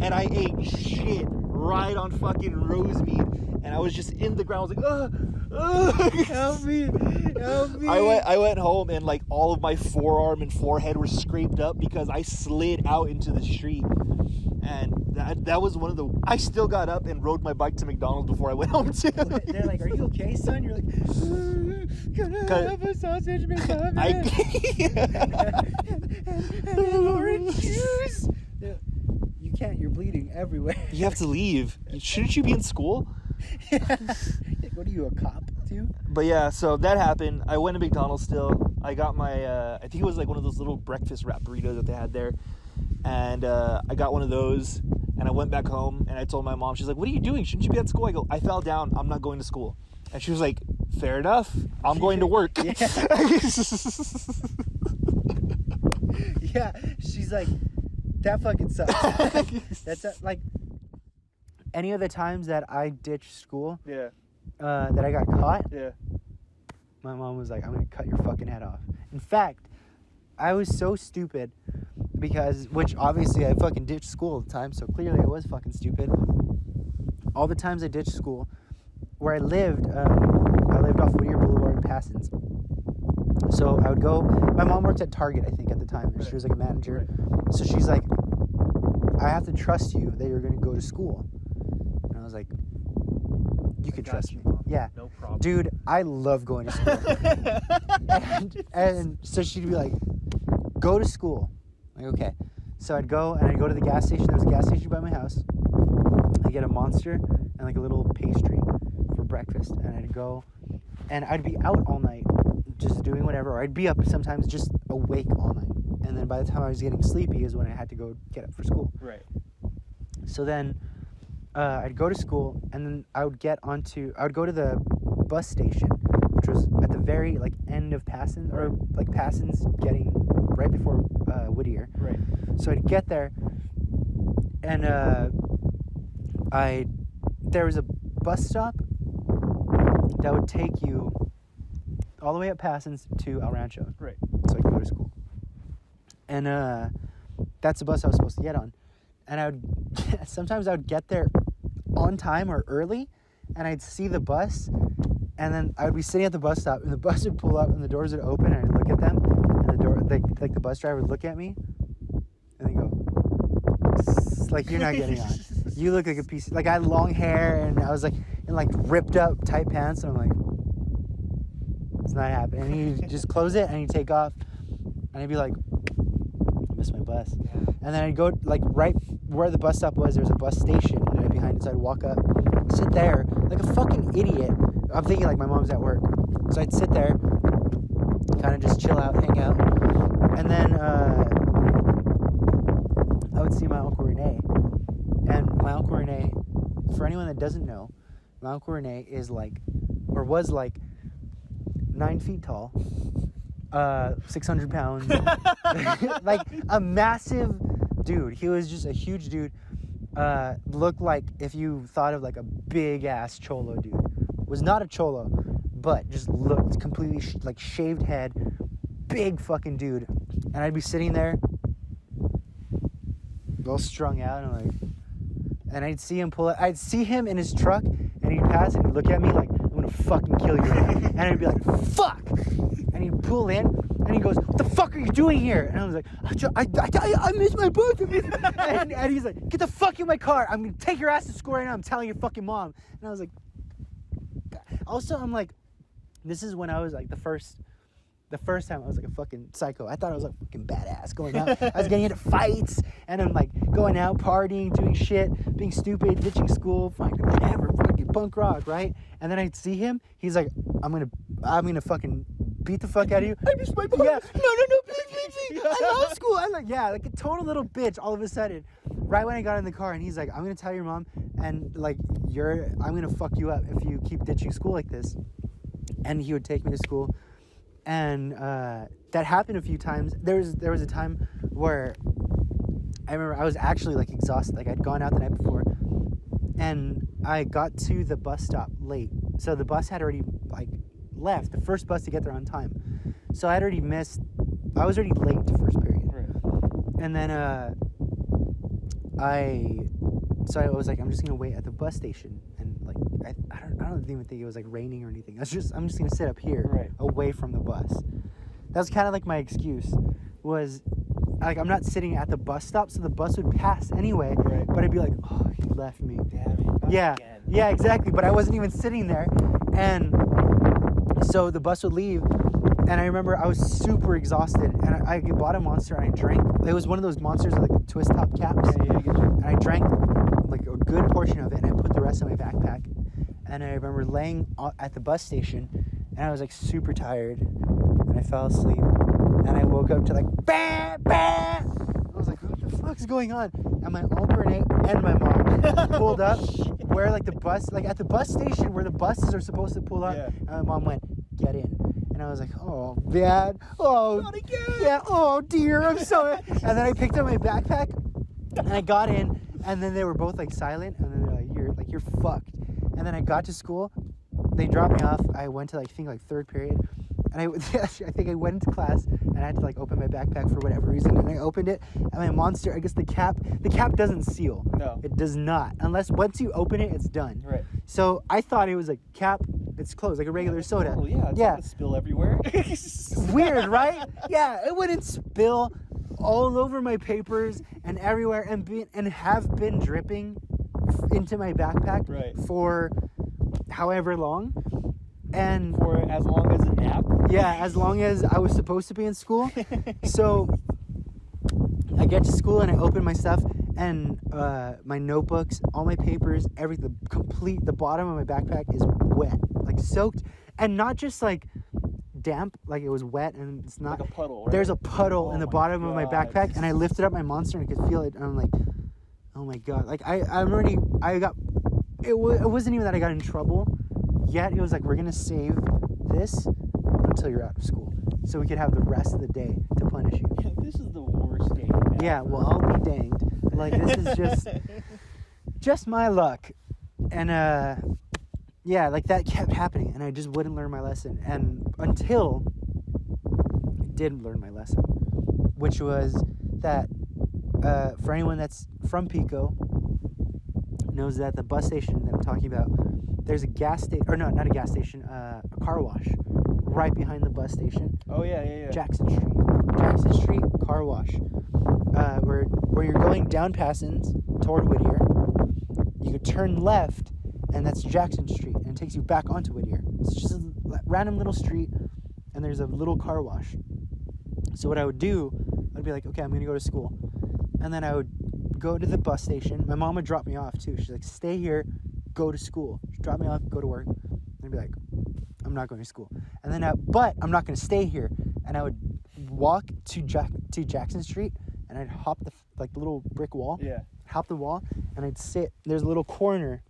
S2: and I ate shit right on fucking Rosemead. And I was just in the ground. I was like, help me. I went home, and like all of my forearm and forehead were scraped up because I slid out into the street. And that was one of the... I still got up and rode my bike to McDonald's before I went home, too.
S1: They're like, are you okay, son? You're like, can I have a sausage McMuffin? And orange juice? You can't. You're bleeding everywhere.
S2: You have to leave. Shouldn't you be in school?
S1: What are you, a cop, too?
S2: But yeah, so that happened. I went to McDonald's still. I got my... I think it was like one of those little breakfast wrap burritos that they had there. And I got one of those, and I went back home, and I told my mom, she's like, what are you doing? Shouldn't you be at school? I go, I fell down. I'm not going to school. And she was like, fair enough. I'm going to work.
S1: Yeah. Yeah, she's like, that fucking sucks. That's like, any of the times that I ditched school,
S2: Yeah.
S1: That I got caught,
S2: Yeah.
S1: my mom was like, I'm going to cut your fucking head off. In fact, I was so stupid which obviously I fucking ditched school at the time, so clearly I was fucking stupid. All the times I ditched school, where I lived off Whittier Boulevard in Passons. So I would go, my mom worked at Target, I think, at the time, and she was like a manager. Right. So she's like, I have to trust you that you're going to go to school. And I was like, you can trust me. Mom. Yeah.
S2: No problem.
S1: Dude, I love going to school. and so she'd be like, go to school. Like, okay. So I'd go to the gas station. There was a gas station by my house. I'd get a Monster and like a little pastry for breakfast. And I'd go, and I'd be out all night just doing whatever. Or I'd be up sometimes just awake all night. And then by the time I was getting sleepy is when I had to go get up for school.
S2: Right.
S1: So then I'd go to school, and then I would go to the bus station, which was at the very like end of Passons, or like Passons getting right before Whittier.
S2: Right.
S1: So I'd get there, and there was a bus stop that would take you all the way up Passons to El Rancho.
S2: Right.
S1: So I could go to school. And that's the bus I was supposed to get on. And I would sometimes I would get there on time or early, and I'd see the bus, and then I would be sitting at the bus stop, and the bus would pull up, and the doors would open, and I'd look at them, and the door, like the bus driver would look at me, and they go, like, you're not getting on. You look like a piece. Like, I had long hair, and I was like in like ripped up tight pants, and I'm like, it's not happening. And he'd just close it, and he'd take off, and I'd be like, I missed my bus. And then I'd go, like, right where the bus stop was, there was a bus station right behind it, so I'd walk up, sit there, like a fucking idiot. I'm thinking, like, my mom's at work. So I'd sit there, kind of just chill out, hang out. And then I would see my Uncle Rene. And my Uncle Rene, for anyone that doesn't know, my Uncle Rene is, like, or was, like, 9 feet tall, 600 pounds, like a massive dude. He was just a huge dude. Looked like if you thought of like a big ass cholo dude. Was not a cholo, but just looked completely like shaved head, big fucking dude. And I'd be sitting there, all strung out, and I'd see him pull it. I'd see him in his truck, and he'd pass, and he'd look at me like, I'm gonna fucking kill you right now. And I'd be like, fuck! And he'd pull in, and he goes, what the fuck are you doing here? And I was like, I missed my bus. and he's like, get the fuck in my car. I'm gonna take your ass to school right now. I'm telling your fucking mom. And I was like, also, I'm like, this is when I was like the first time I was like a fucking psycho. I thought I was like fucking badass going out. I was getting into fights, and I'm like going out, partying, doing shit, being stupid, ditching school, fucking whatever, fucking punk rock, right? And then I'd see him. He's like, I'm gonna fucking beat the fuck out of you. I missed my bus. Yeah. No, please. I love school. I'm like, yeah, like a total little bitch all of a sudden. Right when I got in the car, and he's like, I'm gonna tell your mom, and like I'm gonna fuck you up if you keep ditching school like this. And he would take me to school. And that happened a few times. There was a time where I remember I was actually like exhausted. Like I'd gone out the night before, and I got to the bus stop late. So the bus had already like left, the first bus to get there on time. So I was already late to first period.
S2: Right.
S1: And then I was like, I'm just gonna wait at the bus station, and like I don't even think it was like raining or anything. I'm just gonna sit up here,
S2: right,
S1: away from the bus. That was kind of like my excuse, was like I'm not sitting at the bus stop, so the bus would pass anyway.
S2: Right.
S1: But I'd be like, oh, he left me.
S2: Damn it.
S1: Yeah, exactly. But I wasn't even sitting there, and so the bus would leave. And I remember I was super exhausted, and I bought a Monster, and I drank. It was one of those Monsters with like the twist top caps.
S2: Yeah, I get you.
S1: And I drank like a good portion of it, and I put the rest in my backpack. And I remember laying at the bus station, and I was like super tired, and I fell asleep. And I woke up to like bam, bam. I was like, what the fuck's going on? And my Uncle Rene and my mom pulled up where like the bus, like at the bus station where the buses are supposed to pull up. Yeah. And my mom went, get in. And I was like, oh, Dad. Oh, not again. Yeah. Oh, dear. I'm sorry. And then I picked up my backpack, and I got in, and then they were both like silent, and then they're like, you're fucked. And then I got to school. They dropped me off. I went to like, I think like third period, and I think I went into class, and I had to like open my backpack for whatever reason, and I opened it, and my Monster, I guess the cap doesn't seal.
S2: No,
S1: it does not, unless once you open it, it's done.
S2: Right. So
S1: I thought it was like cap. It's closed like a regular soda.
S2: Oh yeah, it's not gonna spill everywhere.
S1: Weird, right? Yeah, it wouldn't spill all over my papers and everywhere, and have been dripping into my backpack for however long, and
S2: for as long as a nap.
S1: Yeah, as long as I was supposed to be in school. So I get to school, and I open my stuff, and my notebooks, all my papers, everything, the bottom of my backpack is wet, like soaked, and not just like damp, like it was wet, and it's not
S2: like a puddle, right?
S1: There's a puddle in the bottom of my backpack, and I lifted up my Monster, and I could feel it, and I'm like, oh my god, like it wasn't even that I got in trouble yet. It was like, we're gonna save this until you're out of school, so we could have the rest of the day to punish you.
S2: This is the worst day.
S1: Yeah, well, I'll be danged. Like, this is just my luck. And yeah, like that kept happening, and I just wouldn't learn my lesson. And until I didn't learn my lesson, which was that for anyone that's from Pico knows that the bus station that I'm talking about, there's a gas station, or no, not a gas station, a car wash right behind the bus station.
S2: Oh yeah.
S1: Jackson Street car wash. Where you're going down Passons toward Whittier, you could turn left, and that's Jackson Street, and it takes you back onto Whittier. It's just a random little street, and there's a little car wash. So what I would do, I'd be like, okay, I'm gonna go to school, and then I would go to the bus station. My mom would drop me off too. She's like, stay here, go to school. She'd drop me off, go to work, and I'd be like, I'm not going to school. And then, but I'm not gonna stay here, and I would walk to Jackson Street, and I'd hop the little brick wall.
S2: Yeah.
S1: Hop the wall, and I'd sit. There's a little corner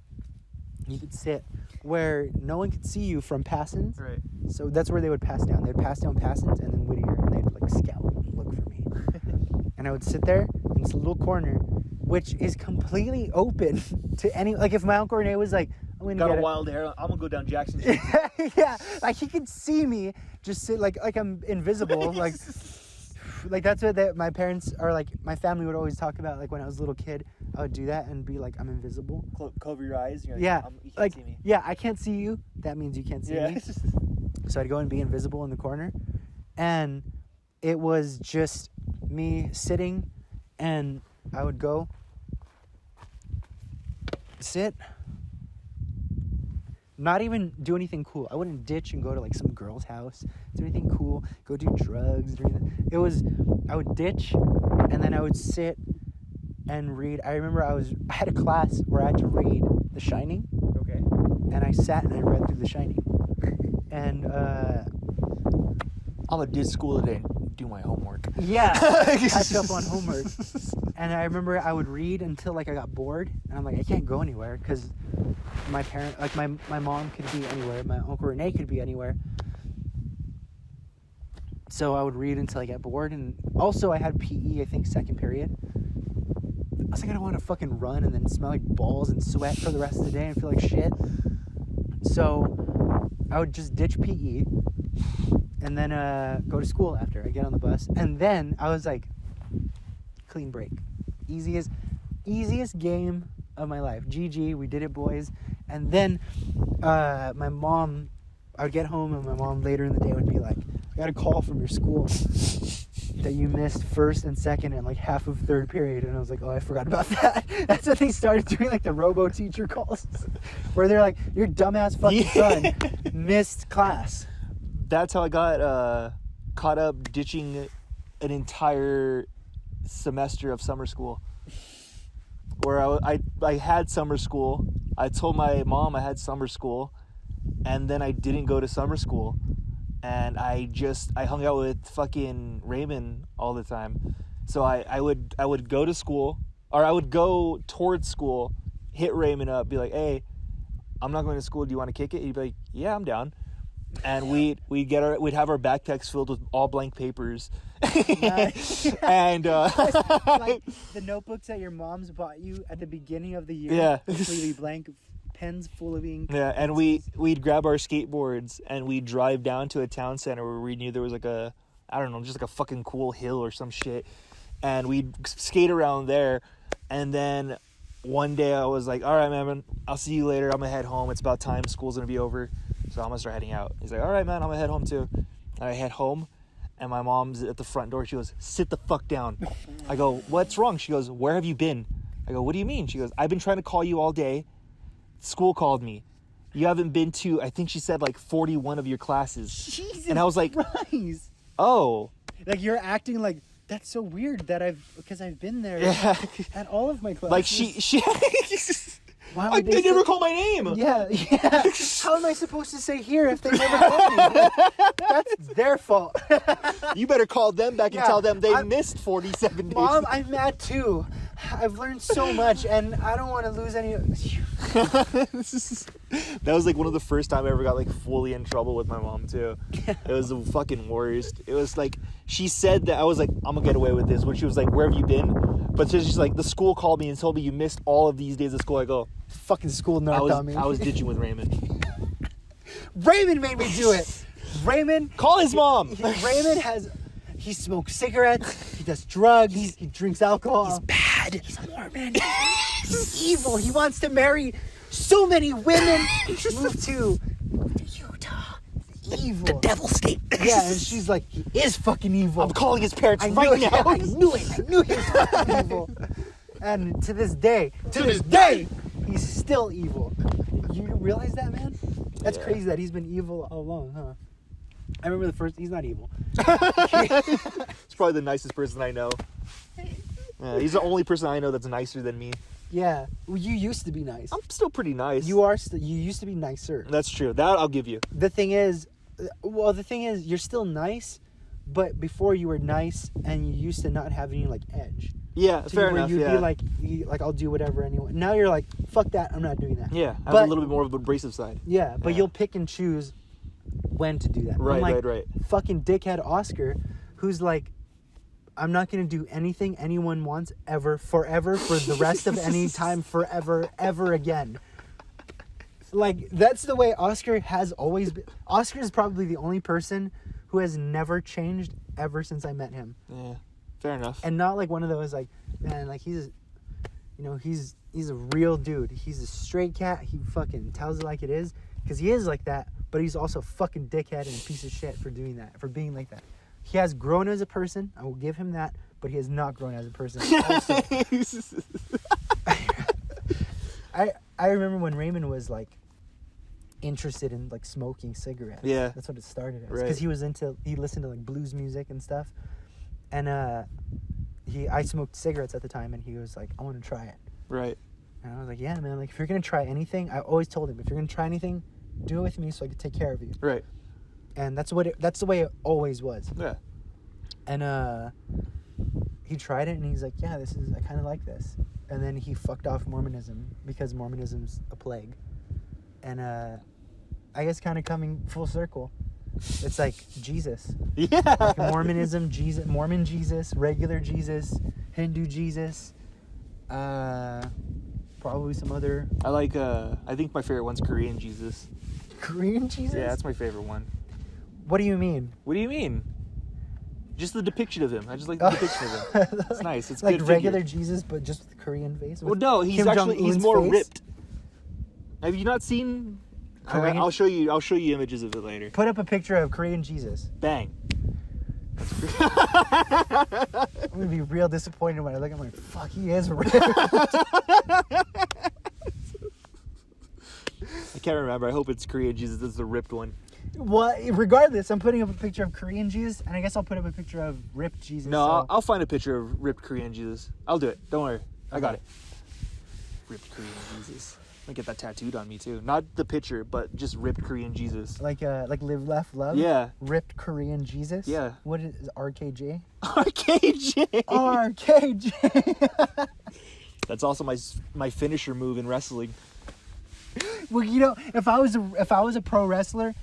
S1: you could sit where no one could see you from Passons.
S2: Right.
S1: So that's where they would pass down. They'd pass down Passons and then Whittier, and they'd like scout and look for me. And I would sit there in this little corner, which is completely open to any. Like if my Uncle Rene was like, I'm gonna
S2: got
S1: get
S2: a wild hair. I'm gonna go down Jackson Street.
S1: yeah, like he could see me just sit like I'm invisible. Like that's what my parents are like. My family would always talk about. Like when I was a little kid, I would do that and be like, I'm invisible.
S2: Cover your eyes. You're like,
S1: Yeah,
S2: you can't
S1: like
S2: see me.
S1: yeah, I can't see you. That means you can't see me. So I'd go and be invisible in the corner, and it was just me sitting, and I would go sit. Not even do anything cool. I wouldn't ditch and go to like some girl's house, do anything cool, go do drugs or anything. I would ditch, and then I would sit and read. I remember I had a class where I had to read The Shining.
S2: Okay.
S1: And I sat and I read through The Shining. And
S2: I'm gonna ditch school today and do my homework.
S1: yeah, catch up on homework. And I remember I would read until like I got bored, and I'm like, I can't go anywhere because my parent, like my mom could be anywhere, my Uncle Rene could be anywhere. So I would read until I got bored, and also I had PE, I think second period. I was like, I don't want to fucking run and then smell like balls and sweat for the rest of the day and feel like shit. So I would just ditch PE and then go to school after I get on the bus. And then I was like, clean break. Easiest game of my life. GG, we did it, boys. And then my mom, I would get home, and my mom later in the day would be like, I got a call from your school that you missed first and second and like half of third period. And I was like, oh, I forgot about that. That's when they started doing like the robo teacher calls where they're like, your dumbass fucking son missed class.
S2: That's how I got caught up ditching an entire semester of summer school. Where I had summer school. I told my mom I had summer school, and then I didn't go to summer school. And I hung out with fucking Raymond all the time. So I would go to school, or I would go towards school, hit Raymond up, be like, hey, I'm not going to school. Do you want to kick it? He'd be like, yeah, I'm down. And we'd have our backpacks filled with all blank papers.
S1: Nice.
S2: And
S1: like the notebooks that your mom's bought you at the beginning of the year.
S2: Yeah.
S1: Completely blank, pens full of ink.
S2: Yeah, and we'd grab our skateboards and we'd drive down to a town center where we knew there was like a fucking cool hill or some shit, and we'd skate around there. And then one day I was like, all right, man, I'll see you later. I'm gonna head home. It's about time. School's gonna be over, so I'm gonna start heading out. He's like, all right, man, I'm gonna head home too. And I head home, and my mom's at the front door. She goes, sit the fuck down. I go, what's wrong? She goes, where have you been? I go, what do you mean? She goes, I've been trying to call you all day. School called me. You haven't been to, I think she said, like 41 of your classes.
S1: Jesus
S2: and I was like,
S1: Christ.
S2: Oh.
S1: Like you're acting like, that's so weird that because I've been there at all of my classes.
S2: Like she
S1: Why would
S2: they never call my name.
S1: Yeah. How am I supposed to say here if they never called me? That's their fault.
S2: You better call them back and tell them they missed 47 days.
S1: Mom, I'm mad too. I've learned so much, and I don't want to lose any.
S2: That was like one of the first time I ever got like fully in trouble with my mom too. It was the fucking worst. It was like she said that I was like, I'm gonna get away with this. When she was like, where have you been? But she's like, the school called me and told me you missed all of these days of school. I go,
S1: fucking school narked on me.
S2: I was ditching with Raymond.
S1: Raymond made me do it. Raymond,
S2: call his mom.
S1: Raymond he smokes cigarettes. He does drugs. He drinks alcohol.
S2: He's bad.
S1: He's a Mormon. He's evil. He wants to marry so many women. Move to Utah. Evil.
S2: The devil state.
S1: Yeah, and she's like, he is fucking evil.
S2: I'm calling his parents
S1: I
S2: right
S1: knew
S2: now.
S1: I knew it. I knew he was fucking evil. And to this day, he's still evil. You realize that, man? That's crazy that he's been evil all along, huh? I remember he's not evil.
S2: He's probably the nicest person I know. Yeah, he's the only person I know that's nicer than me.
S1: Yeah. Well, you used to be nice.
S2: I'm still pretty nice.
S1: You used to be nicer.
S2: That's true. That I'll give you.
S1: The thing is, you're still nice, but before you were nice and you used to not have any, like, edge.
S2: Yeah,
S1: So
S2: fair enough.
S1: You'd
S2: Yeah.
S1: be like, I'll do whatever anyone. Now you're like, fuck that, I'm not doing that.
S2: Yeah, I have a little bit more of an abrasive side.
S1: Yeah, but
S2: Yeah.
S1: you'll pick and choose when to do that.
S2: Right,
S1: Unlike
S2: right.
S1: fucking dickhead Oscar, who's like, I'm not going to do anything anyone wants forever, for the rest of any time, forever, ever again. Like, that's the way Oscar has always been. Oscar is probably the only person who has never changed ever since I met him.
S2: Yeah, fair enough.
S1: And not like one of those, like, man, like, he's a real dude. He's a straight cat. He fucking tells it like it is, because he is like that, but he's also a fucking dickhead and a piece of shit for doing that, for being like that. He has grown as a person. I will give him that, but he has not grown as a person. Also, I remember when Raymond was like interested in like smoking cigarettes.
S2: Yeah.
S1: That's what it started as.
S2: Right.
S1: Because he listened to like blues music and stuff. And I smoked cigarettes at the time, and he was like, I want to try it.
S2: Right.
S1: And I was like, yeah, man, like if you're going to try anything, I always told him, if you're going to try anything, do it with me so I can take care of you.
S2: Right.
S1: And that's the way it always was.
S2: Yeah.
S1: And he tried it, and he's like, yeah, I kind of like this. And then he fucked off Mormonism, because Mormonism's a plague. And I guess kind of coming full circle, it's like Jesus.
S2: Yeah.
S1: Like Mormonism, Jesus, Mormon Jesus, regular Jesus, Hindu Jesus, probably some other
S2: I like, I think my favorite one's Korean Jesus.
S1: Korean Jesus?
S2: Yeah, that's my favorite one.
S1: What do you mean?
S2: What do you mean? Just the depiction of him. I just like the depiction of him. It's nice. It's
S1: like
S2: good
S1: regular
S2: figure.
S1: Jesus, but just with the Korean face?
S2: Well, no, he's more ripped. Have you not seen?
S1: Korean?
S2: I'll show you images of it later.
S1: Put up a picture of Korean Jesus.
S2: Bang.
S1: I'm gonna be real disappointed when I look at him like, fuck, he is ripped.
S2: I can't remember. I hope it's Korean Jesus. That's the ripped one.
S1: Well, regardless, I'm putting up a picture of Korean Jesus, and I guess I'll put up a picture of ripped Jesus.
S2: No,
S1: so.
S2: I'll find a picture of ripped Korean Jesus. I'll do it. Don't worry. I got it. Ripped Korean Jesus. I'm gonna get that tattooed on me too. Not the picture, but just ripped Korean Jesus.
S1: Like live, laugh, love?
S2: Yeah.
S1: Ripped Korean Jesus?
S2: Yeah.
S1: What is RKJ?
S2: RKJ.
S1: RKJ.
S2: That's also my finisher move in wrestling.
S1: Well, you know, if I was a pro wrestler,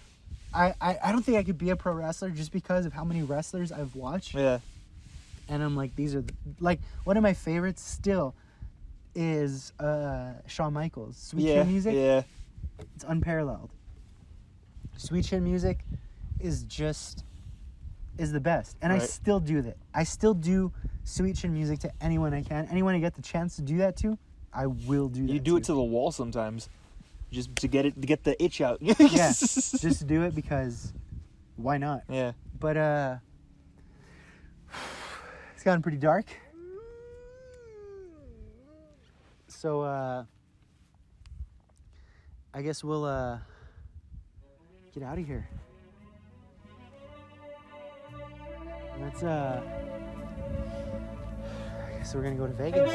S1: I don't think I could be a pro wrestler just because of how many wrestlers I've watched.
S2: Yeah.
S1: And I'm like, these are like one of my favorites still is Shawn Michaels. Sweet Chin Music.
S2: Yeah.
S1: It's unparalleled. Sweet Chin Music is the best. And
S2: Right.
S1: I still do that. I still do Sweet Chin Music to anyone I can. Anyone I get the chance to do that to, I will do that.
S2: You do it to the wall sometimes, just to get the itch out.
S1: Yeah, just to do it because why not?
S2: Yeah.
S1: But it's gotten pretty dark. So I guess we'll get out of here. Let's I guess we're gonna go to Vegas.